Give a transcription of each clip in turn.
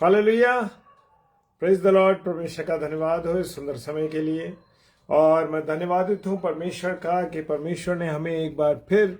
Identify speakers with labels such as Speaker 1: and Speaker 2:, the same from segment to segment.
Speaker 1: Hallelujah. Praise the Lord. परमेश्वर का धन्यवाद हो इस सुंदर समय के लिए। और मैं धन्यवादित हूँ परमेश्वर का कि परमेश्वर ने हमें एक बार फिर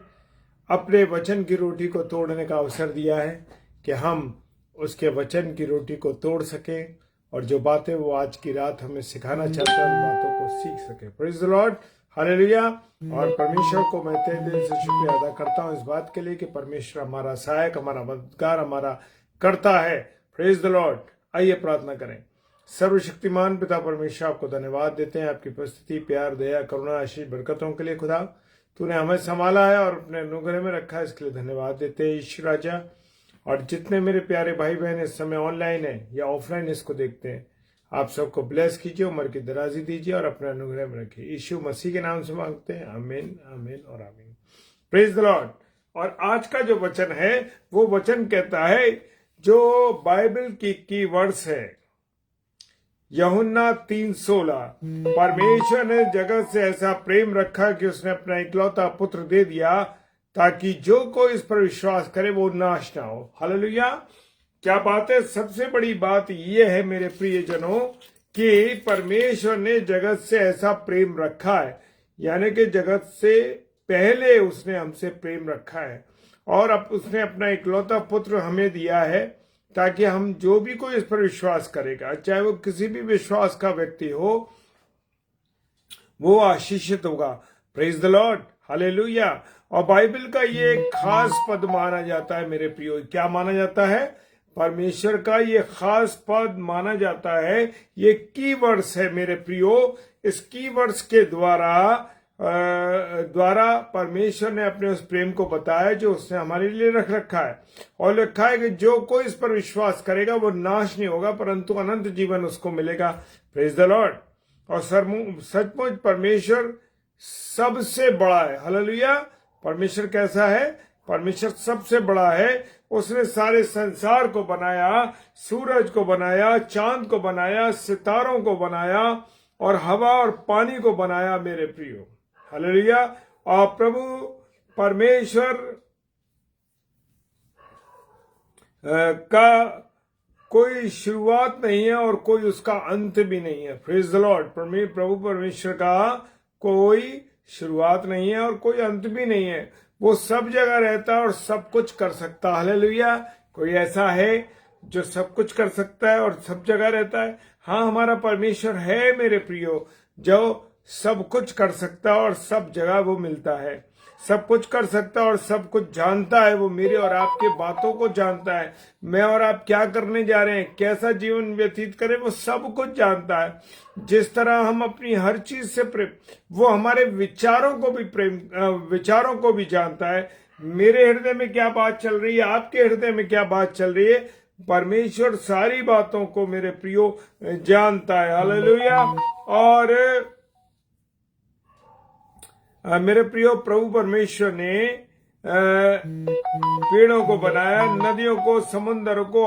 Speaker 1: अपने वचन की रोटी को तोड़ने का अवसर दिया है कि हम उसके वचन की रोटी को तोड़ सकें और जो बातें वो आज की रात हमें सिखाना चाहता है उन बातों को सीख सके। Praise the Lord. हालेलुया। और परमेश्वर को मैं तहे दिल से शुक्रिया अदा करता हूँ इस बात के लिए कि परमेश्वर हमारा सहायक, हमारा मददगार, हमारा करता है। Praise the Lord. आइए प्रार्थना करें। सर्वशक्तिमान पिता परमेश्वर, आपको धन्यवाद देते हैं आपकी उपस्थिति, प्यार, दया, करुणा, आशीष, बरकतों के लिए। खुदा, तूने हमें संभाला है और अपने अनुग्रह में रखा है, इसके लिए धन्यवाद देते हैं ईश्वर राजा। और जितने मेरे प्यारे भाई बहन इस समय ऑनलाइन है या ऑफलाइन इसको देखते हैं, आप सबको ब्लेस कीजिए, उम्र की दराजी दीजिए और अपने अनुग्रह में रखिए। यीशु मसीह के नाम से मांगते हैं, आमीन, आमीन और आमीन। Praise the Lord. और आज का जो वचन है वो वचन कहता है, जो बाइबल की वर्ड्स है, यूहन्ना 3:16, परमेश्वर ने जगत से ऐसा प्रेम रखा कि उसने अपना इकलौता पुत्र दे दिया ताकि जो कोई इस पर विश्वास करे वो नाश ना हो। हालेलुया। क्या बात है। सबसे बड़ी बात यह है मेरे प्रियजनों कि परमेश्वर ने जगत से ऐसा प्रेम रखा है, यानी कि जगत से पहले उसने हमसे प्रेम रखा है और अब उसने अपना इकलौता पुत्र हमें दिया है ताकि हम जो भी कोई इस पर विश्वास करेगा, चाहे वो किसी भी विश्वास का व्यक्ति हो, वो आशीषित होगा। Praise the Lord. हालेलुया। और बाइबल का ये एक खास पद माना जाता है मेरे प्रियो। क्या माना जाता है? परमेश्वर का ये खास पद माना जाता है। ये कीवर्ड्स है मेरे प्रियो। इस कीवर्ड्स के द्वारा परमेश्वर ने अपने उस प्रेम को बताया जो उसने हमारे लिए रख रखा है। और लिखा है कि जो कोई इस पर विश्वास करेगा वो नाश नहीं होगा परंतु अनंत जीवन उसको मिलेगा। Praise the Lord. और सचमुच परमेश्वर सबसे बड़ा है। हालेलुया। परमेश्वर कैसा है? परमेश्वर सबसे बड़ा है। उसने सारे संसार को बनाया, सूरज को बनाया, चांद को बनाया, सितारों को बनाया और हवा और पानी को बनाया मेरे प्रियो। हालेलुया। और प्रभु परमेश्वर का कोई शुरुआत नहीं है और कोई उसका अंत भी नहीं है। Praise the Lord. प्रभु परमेश्वर का कोई शुरुआत नहीं है और कोई अंत भी नहीं है। वो सब जगह रहता है और सब कुछ कर सकता है। हालेलुया। कोई ऐसा है जो सब कुछ कर सकता है और सब जगह रहता है? हाँ, हमारा परमेश्वर है मेरे प्रियो, जो सब कुछ कर सकता है और सब जगह वो मिलता है। सब कुछ कर सकता है और सब कुछ जानता है। वो मेरे और आपके बातों को जानता है। मैं और आप क्या करने जा रहे हैं, कैसा जीवन व्यतीत करें, वो सब कुछ जानता है। जिस तरह हम अपनी हर चीज से प्रेम, वो हमारे विचारों को भी जानता है। मेरे हृदय में क्या बात चल रही है, आपके हृदय में क्या बात चल रही है, परमेश्वर सारी बातों को मेरे प्रियो जानता है। हालेलुया। और मेरे प्रियो, प्रभु परमेश्वर ने पेड़ों को बनाया, नदियों को, समुद्र को,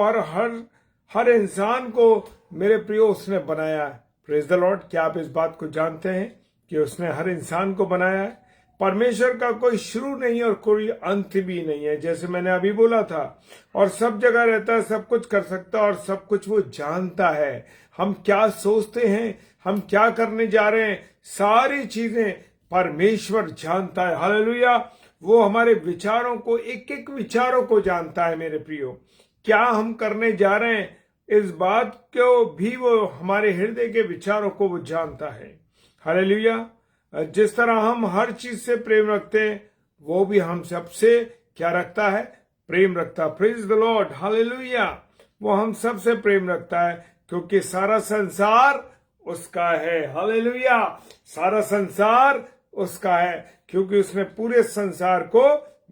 Speaker 1: हर इंसान को मेरे प्रियो उसने बनाया है। Praise the Lord. क्या आप इस बात को जानते हैं कि उसने हर इंसान को बनाया है? परमेश्वर का कोई शुरू नहीं और कोई अंत भी नहीं है, जैसे मैंने अभी बोला था। और सब जगह रहता है, सब कुछ कर सकता है और सब कुछ वो जानता है। हम क्या सोचते हैं, हम क्या करने जा रहे हैं, सारी चीजें परमेश्वर जानता है। हालेलुया। वो हमारे विचारों को, एक एक विचारों को जानता है मेरे प्रियो। क्या हम करने जा रहे हैं, इस बात को भी वो हमारे हृदय के विचारों को वो जानता है। हालेलुया। जिस तरह हम हर चीज से प्रेम रखते हैं, वो भी हम सबसे क्या रखता है? प्रेम रखता है। Praise the Lord. हालेलुया। वो हम सबसे प्रेम रखता है क्योंकि सारा संसार उसका है। हालेलुया। सारा संसार उसका है क्योंकि उसने पूरे संसार को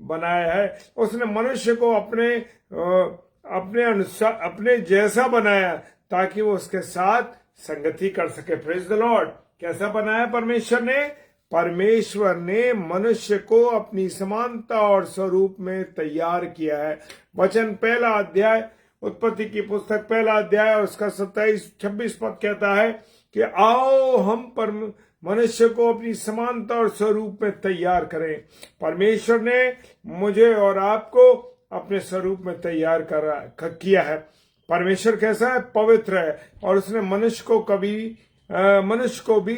Speaker 1: बनाया है। उसने मनुष्य को अपने अनुसार, अपने जैसा बनाया ताकि वो उसके साथ संगति कर सके। Praise the Lord. कैसा बनाया परमेश्वर ने? परमेश्वर ने मनुष्य को अपनी समानता और स्वरूप में तैयार किया है। वचन पहला अध्याय, उत्पत्ति की पुस्तक पहला अध्याय और उसका 27-26 पद कहता है कि आओ हम मनुष्य को अपनी समानता और स्वरूप में तैयार करें। परमेश्वर ने मुझे और आपको अपने स्वरूप में तैयार किया है। परमेश्वर कैसा है? पवित्र है। और उसने मनुष्य को भी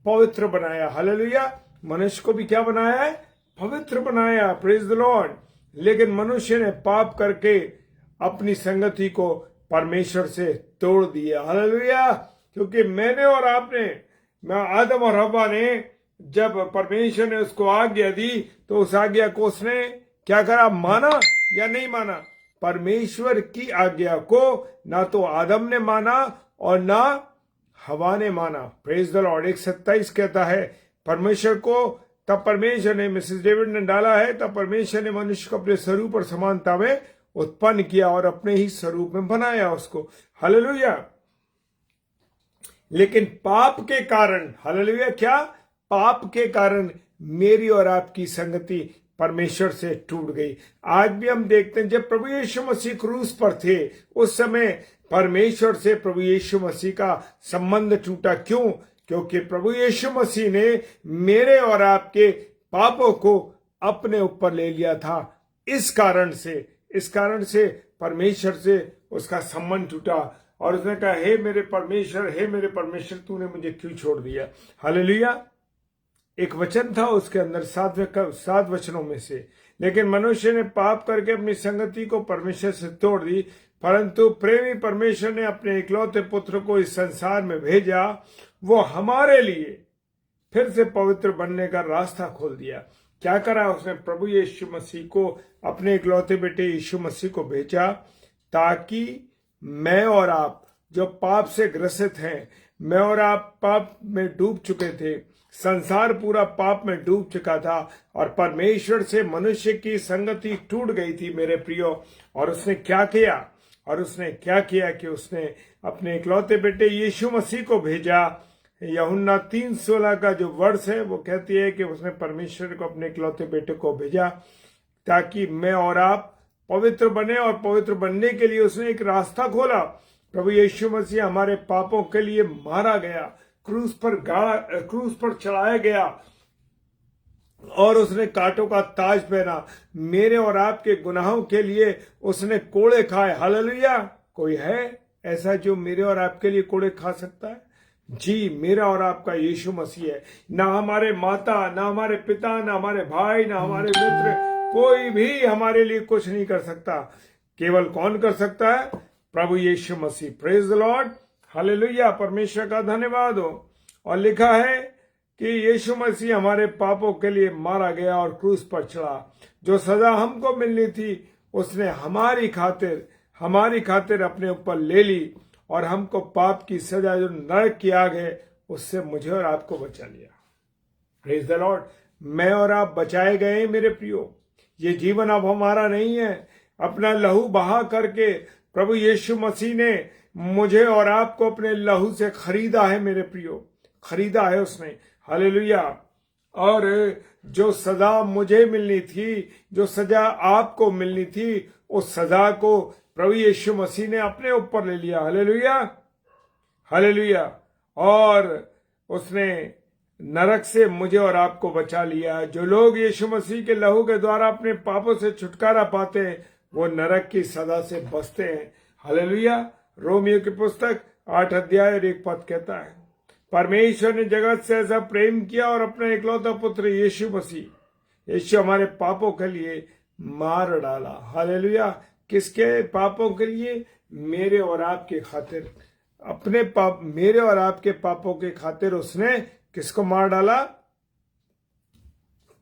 Speaker 1: पवित्र बनाया। हालेलुया। मनुष्य को भी क्या बनाया है? पवित्र बनाया। Praise the Lord. लेकिन मनुष्य ने पाप करके अपनी संगति को परमेश्वर से तोड़ दिया। हालेलुया। क्योंकि मैंने और आपने, आदम और हव्वा ने, जब परमेश्वर ने उसको आज्ञा दी तो उस आज्ञा को उसने क्या करा? माना या नहीं माना? परमेश्वर की आज्ञा को ना तो आदम ने माना और ना हवा ने माना। Praise the Lord. 1:27 कहता है परमेश्वर को, तब परमेश्वर ने, मिसेस डेविड ने डाला है, तब परमेश्वर ने मनुष्य को अपने स्वरूप और समानता में उत्पन्न किया और अपने ही स्वरूप में बनाया उसको। हालेलुया। लेकिन पाप के कारण, हालेलुया, क्या? पाप के कारण मेरी और आपकी संगति परमेश्वर से टूट गई। आज भी हम देखते हैं जब प्रभु यीशु मसीह क्रूस पर थे उस समय परमेश्वर से प्रभु यीशु मसीह का संबंध टूटा। क्यों? क्योंकि प्रभु यीशु मसीह ने मेरे और आपके पापों को अपने ऊपर ले लिया था। इस कारण से परमेश्वर से उसका संबंध टूटा और उसने कहा, हे मेरे परमेश्वर, तूने मुझे क्यों छोड़ दिया? हालेलुया। एक वचन था उसके अंदर 7 वचनों में से, लेकिन मनुष्य ने पाप करके अपनी संगति को परमेश्वर से तोड़ दी। परंतु प्रेमी परमेश्वर ने अपने इकलौते पुत्र को इस संसार में भेजा, वो हमारे लिए फिर से पवित्र बनने का रास्ता खोल दिया। क्या करा उसने? प्रभु यीशु मसीह को, अपने इकलौते बेटे यीशु मसीह को भेजा ताकि मैं और आप जो पाप से ग्रसित हैं, मैं और आप पाप में डूब चुके थे, संसार पूरा पाप में डूब चुका था और परमेश्वर से मनुष्य की संगति टूट गई थी मेरे प्रियो। और उसने क्या किया कि उसने अपने इकलौते बेटे यीशु मसीह को भेजा। यूहन्ना 3:16 का जो वर्ष है वो कहती है कि उसने परमेश्वर को अपने इकलौते बेटे को भेजा ताकि मैं और आप पवित्र बने, और पवित्र बनने के लिए उसने एक रास्ता खोला। प्रभु यीशु मसीह हमारे पापों के लिए मारा गया, क्रूस पर चढ़ाया गया और उसने कांटों का ताज पहना। मेरे और आपके गुनाहों के लिए उसने कोड़े खाए। हालेलुया। कोई है ऐसा जो मेरे और आपके लिए कोड़े खा सकता है? जी, मेरा और आपका यीशु मसीह है। ना हमारे माता, ना हमारे पिता, ना हमारे भाई, ना हमारे मित्र, कोई भी हमारे लिए कुछ नहीं कर सकता। केवल कौन कर सकता है? प्रभु Yeshu Masih. Praise the Lord. Hallelujah. परमेश्वर का धन्यवाद हो। और लिखा है कि यीशु मसीह हमारे पापों के लिए मारा गया और क्रूस पर चढ़ा। जो सजा हमको मिलनी थी उसने हमारी खातिर अपने ऊपर ले ली और हमको पाप की सजा, जो नरक की आग है, उससे मुझे और आपको बचा लिया। Praise the Lord. मैं और आप बचाए गए मेरे प्रियो। ये जीवन अब हमारा नहीं है। अपना लहू बहा करके प्रभु यीशु मसीह ने मुझे और आपको अपने लहू से खरीदा है मेरे प्रियो, खरीदा है उसने। हालेलुया। और जो सजा मुझे मिलनी थी, जो सजा आपको मिलनी थी, उस सजा को प्रभु यीशु मसीह ने अपने ऊपर ले लिया। Hallelujah, hallelujah. और उसने नरक से मुझे और आपको बचा लिया। जो लोग यीशु मसीह के लहू के द्वारा अपने पापों से छुटकारा पाते हैं वो नरक की सजा से बचते हैं। हालेलुया। रोमियो की पुस्तक 8 अध्याय और 1 पद कहता है, परमेश्वर ने जगत से ऐसा प्रेम किया और अपना इकलौता पुत्र यीशु हमारे पापों के लिए मार डाला। हालेलुया। किसके पापों के लिए? मेरे और आपके खातिर। अपने पाप, मेरे और आपके पापों के खातिर उसने किसको मार डाला?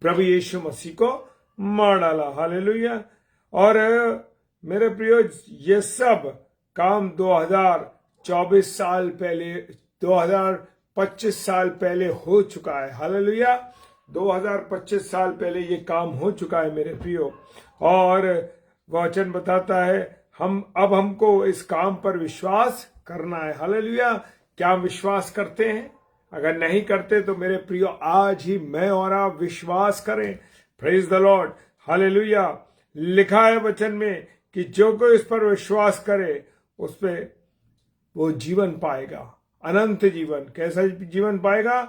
Speaker 1: प्रभु यीशु मसीह को मार डाला। हालेलुया। और मेरे प्रियो, ये सब काम 2024 साल पहले, 2025 साल पहले हो चुका है। हालेलुया। 2025 साल पहले ये काम हो चुका है मेरे प्रियो। और वचन बताता है हमको इस काम पर विश्वास करना है। हालेलुया। क्या विश्वास करते हैं? अगर नहीं करते तो मेरे प्रियो आज ही मैं और आप विश्वास करें। Praise the Lord. हालेलुया। लिखा है वचन में कि जो कोई इस पर विश्वास करे उस पे वो जीवन पाएगा, अनंत जीवन। कैसा जीवन पाएगा?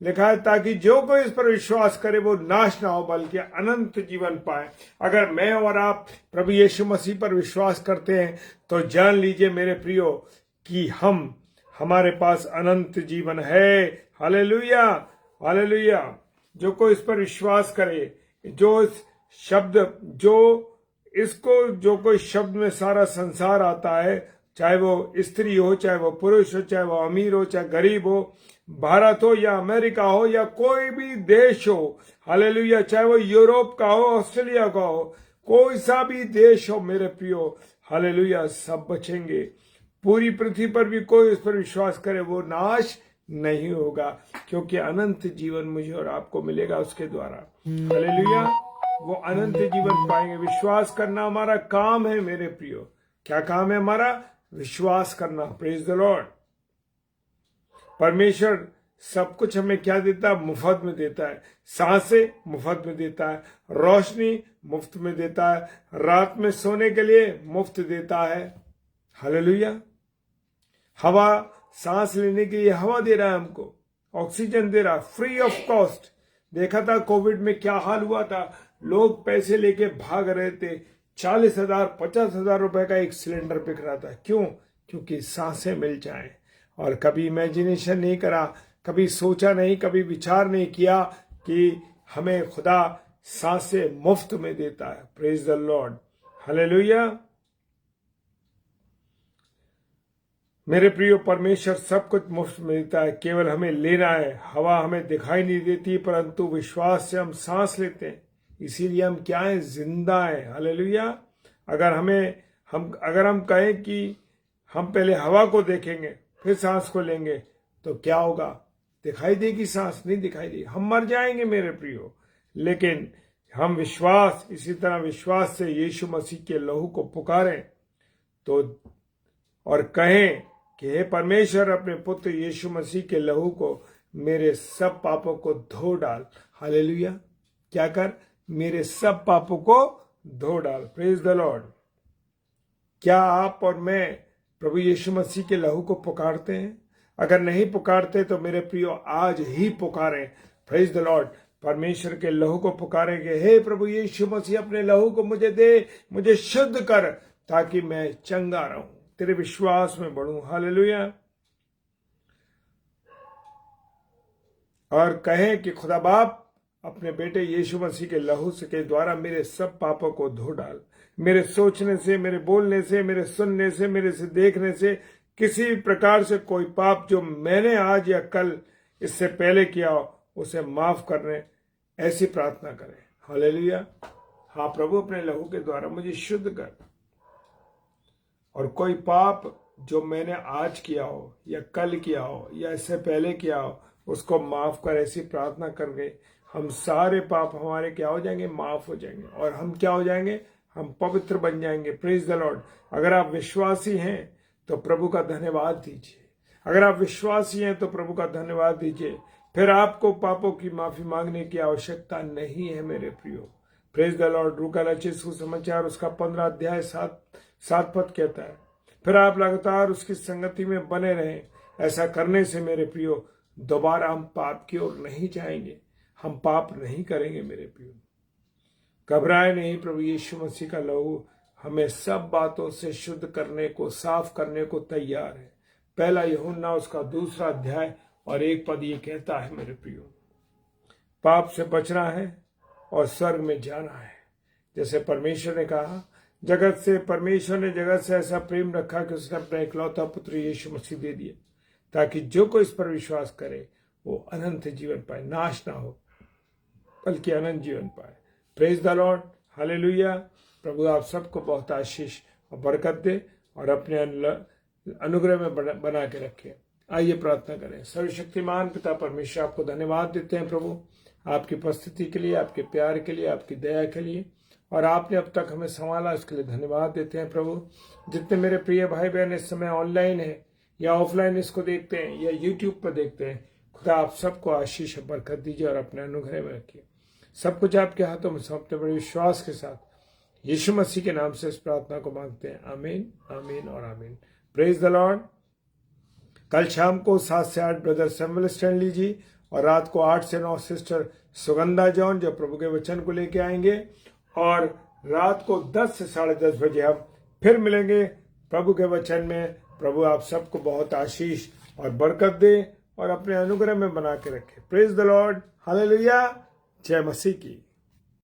Speaker 1: लिखा है ताकि जो कोई इस पर विश्वास करे वो नाश ना हो बल्कि अनंत जीवन पाए। अगर मैं और आप प्रभु यीशु मसीह पर विश्वास करते हैं तो जान लीजिए मेरे प्रियो कि हमारे पास अनंत जीवन है। Hallelujah, hallelujah. जो कोई इस पर विश्वास करे, जो कोई शब्द में सारा संसार आता है, चाहे वो स्त्री हो, चाहे वो पुरुष हो, चाहे वो अमीर हो, चाहे गरीब हो, भारत हो या अमेरिका हो या कोई भी देश हो, हालेलुया, चाहे वो यूरोप का हो, ऑस्ट्रेलिया का हो, कोई सा भी देश हो मेरे प्रियो, हालेलुया, सब बचेंगे। पूरी पृथ्वी पर भी कोई उस पर विश्वास करे वो नाश नहीं होगा, क्योंकि अनंत जीवन मुझे और आपको मिलेगा उसके द्वारा। हालेलुया, वो अनंत जीवन पाएंगे। विश्वास करना हमारा काम है मेरे प्रियो। क्या काम है हमारा? विश्वास करना। Praise the Lord. परमेश्वर सब कुछ हमें क्या देता है? मुफ्त में देता है। सांसें मुफ्त में देता है, रोशनी मुफ्त में देता है, रात में सोने के लिए मुफ्त देता है। हालेलुया। हवा, सांस लेने के लिए हवा दे रहा है हमको, ऑक्सीजन दे रहा, फ्री ऑफ कॉस्ट। देखा था कोविड में क्या हाल हुआ था, लोग पैसे लेके भाग रहे थे। 40,000 50,000 रुपए का एक सिलेंडर बिक रहा था। क्यों? क्योंकि सांसें मिल जाएं। और कभी इमेजिनेशन नहीं करा, कभी सोचा नहीं, कभी विचार नहीं किया कि हमें खुदा सांसें मुफ्त में देता है। Praise the Lord, hallelujah. मेरे प्रियो, परमेश्वर सब कुछ मुफ्त में देता है, केवल हमें लेना है। हवा हमें दिखाई नहीं देती, परंतु विश्वास से हम सांस लेते हैं, इसीलिए हम क्या हैं? जिंदा हैं। हालेलुया। अगर हम कहें कि हम पहले हवा को देखेंगे फिर सांस को लेंगे तो क्या होगा? दिखाई देगी सांस? नहीं दिखाई देगी, हम मर जाएंगे मेरे प्रियो। लेकिन हम इसी तरह विश्वास से यीशु मसीह के लहू को पुकारें तो और कहें कि हे परमेश्वर, अपने पुत्र यीशु मसीह के लहू को मेरे सब पापों को धो डाल। हालेलुया। क्या कर? मेरे सब पापों को धो डाल। Praise the Lord. क्या आप और मैं प्रभु यीशु मसीह के लहू को पुकारते हैं? अगर नहीं पुकारते तो मेरे प्रियो आज ही पुकारें। Praise the Lord. परमेश्वर के लहू को पुकारेंगे, हे प्रभु यीशु मसीह, अपने लहू को मुझे दे, मुझे शुद्ध कर ताकि मैं चंगा रहूं, तेरे विश्वास में बढ़ूं। हालेलुया। और कहें कि खुदा बाप, अपने बेटे यीशु मसीह के लहू से के द्वारा मेरे सब पापों को धो डाल। मेरे सोचने से, मेरे बोलने से, मेरे सुनने से, मेरे से देखने से किसी भी प्रकार से कोई पाप जो मैंने आज या कल इससे पहले किया हो उसे माफ करने, ऐसी प्रार्थना करें। हालेलुया। हाँ प्रभु, अपने लहू के द्वारा मुझे शुद्ध कर, और कोई पाप जो मैंने आज किया हो या कल किया हो या इससे पहले किया हो उसको माफ कर, ऐसी प्रार्थना करके हम सारे पाप हमारे क्या हो जाएंगे? माफ हो जाएंगे। और हम क्या हो जाएंगे? हम पवित्र बन जाएंगे। Praise the Lord. अगर आप विश्वासी हैं तो प्रभु का धन्यवाद दीजिए। अगर आप विश्वासी हैं तो प्रभु का धन्यवाद दीजिए। फिर आपको पापों की माफी मांगने की आवश्यकता नहीं है मेरे प्रियो। Praise the Lord. लूका रचित सुसमाचार उसका 15 अध्याय 7 पद कहता है, फिर आप लगातार उसकी संगति में बने रहें। ऐसा करने से मेरे प्रियो दोबारा हम पाप की ओर नहीं जाएंगे, हम पाप नहीं करेंगे मेरे प्रियो। घबराए नहीं, प्रभु यीशु मसीह का लहू हमें सब बातों से शुद्ध करने को, साफ करने को तैयार है। पहला यूहन्ना उसका 2 अध्याय और 1 पद ये कहता है मेरे प्रियो, पाप से बचना है और स्वर्ग में जाना है। जैसे परमेश्वर ने कहा, परमेश्वर ने जगत से ऐसा प्रेम रखा कि उसने अपना इकलौता पुत्र यीशु मसीह दे दिया, ताकि जो कोई इस पर विश्वास करे वो अनंत जीवन पाए, नाश ना हो बल्कि अनंत जीवन पाए। Praise the Lord. हालेलुया। प्रभु आप सबको बहुत आशीष और बरकत दे और अपने अनुग्रह में बना के रखे। आइए प्रार्थना करें। सर्वशक्तिमान पिता परमेश्वर, आपको धन्यवाद देते हैं प्रभु, आपकी उपस्थिति के लिए, आपके प्यार के लिए, आपकी दया के लिए, और आपने अब तक हमें संभाला उसके लिए धन्यवाद देते हैं प्रभु। जितने मेरे प्रिय भाई बहन इस समय ऑनलाइन है या ऑफलाइन इसको देखते हैं या यूट्यूब पर देखते हैं, खुदा आप सबको आशीष और बरकत दीजिए और अपने अनुग्रह में रखिए। सब कुछ आपके हाथों में सौंपते बड़े विश्वास के साथ यीशु मसीह के नाम से इस प्रार्थना को मांगते हैं। आमीन, आमीन और आमीन। Praise the Lord. कल शाम को 7 से 8 ब्रदर सैमुअल स्टैनली जी और रात को 8 से 9 सिस्टर सुगंधा जॉन जो प्रभु के वचन को लेके आएंगे, और रात को 10 से 10:30 बजे हम फिर मिलेंगे प्रभु के वचन में। प्रभु आप सबको बहुत आशीष और बरकत दे और अपने अनुग्रह में बना के रखे। प्रेज द लॉर्ड, हालेलुया, जय मसीह की।